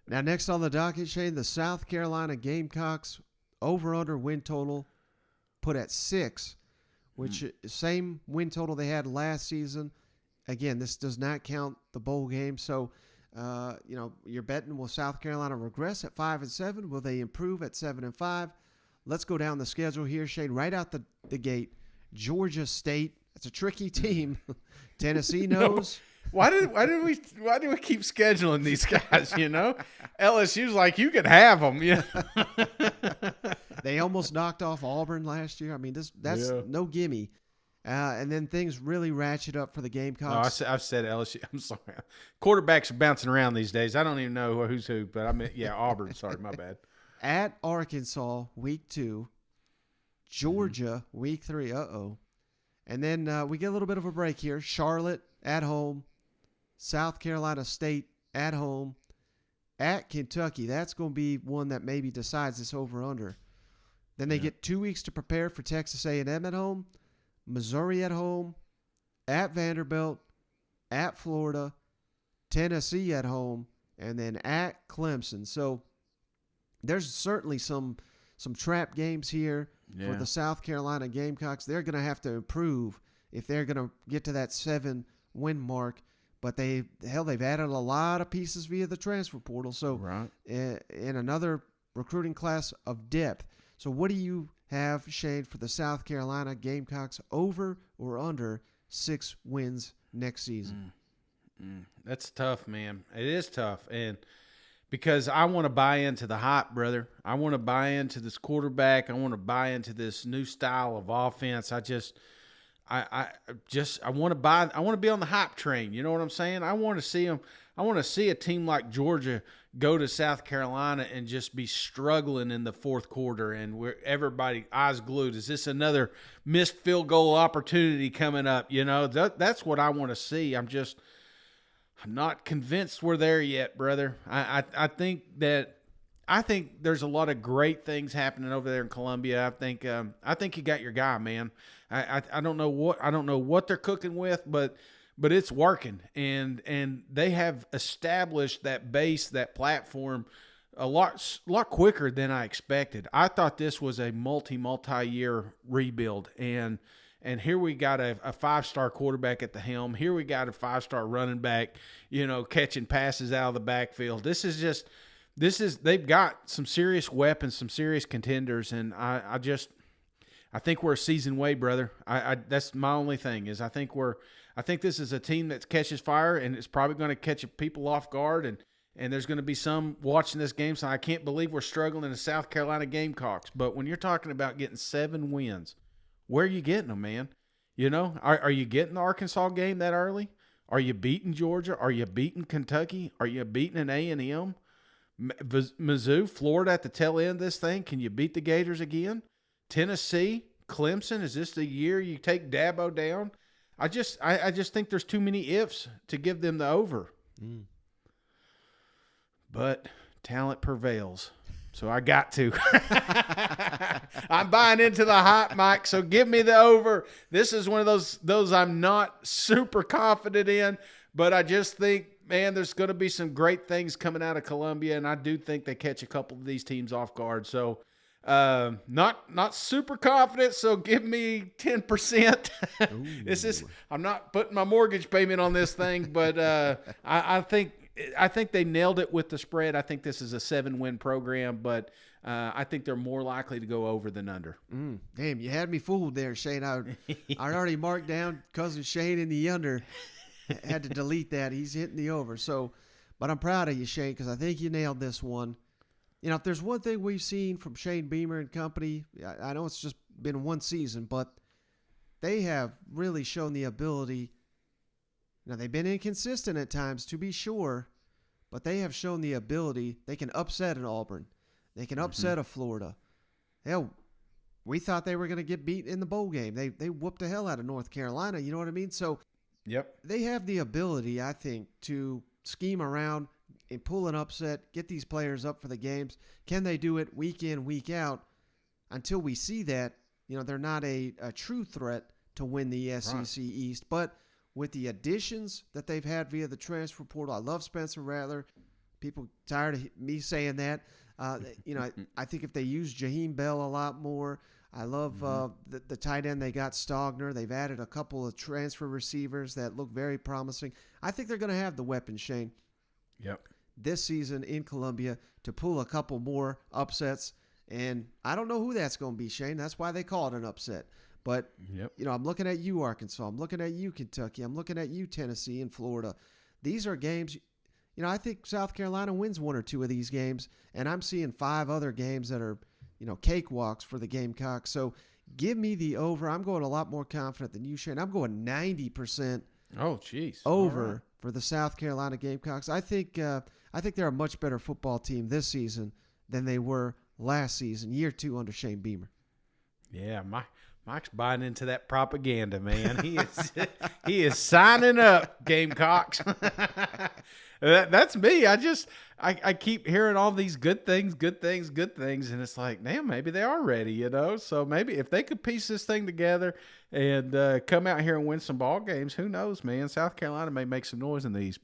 Now, next on the docket, Shane, the South Carolina Gamecocks over-under win total put at 6, which same win total they had last season. Again, this does not count the bowl game. So, you're betting, will South Carolina regress at 5-7? Will they improve at 7-5? Let's go down the schedule here, Shane. Right out the gate, Georgia State. It's a tricky team. Tennessee knows. Why do we keep scheduling these guys? LSU's like, you can have them. They almost knocked off Auburn last year. I mean, that's no gimme. And then things really ratchet up for the Gamecocks. I've said LSU. I'm sorry. Quarterbacks are bouncing around these days. I don't even know who's who, but I mean, Auburn. Sorry, my bad. At Arkansas, week 2. Georgia, week 3. And then we get a little bit of a break here. Charlotte at home. South Carolina State at home. At Kentucky. That's going to be one that maybe decides this over-under. Then they get 2 weeks to prepare for Texas A&M at home. Missouri at home. At Vanderbilt. At Florida. Tennessee at home. And then at Clemson. So there's certainly some trap games here for the South Carolina Gamecocks. They're going to have to improve if they're going to get to that 7-win mark. But they've added a lot of pieces via the transfer portal. So in another recruiting class of depth. So what do you have, Shane, for the South Carolina Gamecocks, over or under 6 wins next season? That's tough, man. It is tough. And because I want to buy into the hype, brother. I want to buy into this quarterback. I want to buy into this new style of offense. I want to buy. I want to be on the hype train. You know what I'm saying? I want to see them. I want to see a team like Georgia go to South Carolina and just be struggling in the fourth quarter, and where everybody eyes glued. Is this another missed field goal opportunity coming up? That's what I want to see. I'm not convinced we're there yet, brother. I think there's a lot of great things happening over there in Columbia. I think you got your guy, man. I don't know what they're cooking with, but it's working, and they have established that base, that platform, a lot quicker than I expected. I thought this was a multi-year rebuild, and here we got a 5-star quarterback at the helm. Here we got a 5-star running back, catching passes out of the backfield. They've got some serious weapons, some serious contenders, and I think we're a season away, brother. That's my only thing is I think this is a team that catches fire, and it's probably going to catch people off guard, and there's going to be some watching this game saying, I can't believe we're struggling in the South Carolina Gamecocks. But when you're talking about getting 7 wins, where are you getting them, man? Are you getting the Arkansas game that early? Are you beating Georgia? Are you beating Kentucky? Are you beating an A&M? Mizzou, Florida at the tail end of this thing. Can you beat the Gators again? Tennessee, Clemson, is this the year you take Dabo down? I just think there's too many ifs to give them the over. But talent prevails. So I got to. I'm buying into the hype, Mike. So give me the over. This is one of those I'm not super confident in, but I just think, man, there's going to be some great things coming out of Columbia, and I do think they catch a couple of these teams off guard. So not super confident. So give me 10%. I'm not putting my mortgage payment on this thing, but I think they nailed it with the spread. I think this is a 7-win program, but I think they're more likely to go over than under. Damn, you had me fooled there, Shane. I already marked down cousin Shane in the under. Had to delete that. He's hitting the over. So, but I'm proud of you, Shane, because I think you nailed this one. If there's one thing we've seen from Shane Beamer and company, I know it's just been one season, but they have really shown the ability. Now, they've been inconsistent at times, to be sure, but they have shown the ability. They can upset an Auburn. They can upset a Florida. Hell, we thought they were going to get beat in the bowl game. They whooped the hell out of North Carolina. You know what I mean? So they have the ability, I think, to scheme around and pull an upset, get these players up for the games. Can they do it week in, week out? Until we see that, they're not a true threat to win the SEC East. But with the additions that they've had via the transfer portal, I love Spencer Rattler. People tired of me saying that. I think if they use Jaheim Bell a lot more, I love the tight end they got, Stogner. They've added a couple of transfer receivers that look very promising. I think they're going to have the weapons, Shane. Yep. This season in Columbia to pull a couple more upsets. And I don't know who that's going to be, Shane. That's why they call it an upset. But, I'm looking at you, Arkansas. I'm looking at you, Kentucky. I'm looking at you, Tennessee and Florida. These are games, I think South Carolina wins one or two of these games. And I'm seeing 5 other games that are, cakewalks for the Gamecocks. So give me the over. I'm going a lot more confident than you, Shane. I'm going 90% over for the South Carolina Gamecocks. I think they're a much better football team this season than they were last season, year 2 under Shane Beamer. Yeah, Mike's buying into that propaganda, man. He is signing up, Gamecocks. That's me. I keep hearing all these good things, and it's like, damn, maybe they are ready, So maybe if they could piece this thing together and come out here and win some ball games, who knows, man? South Carolina may make some noise in these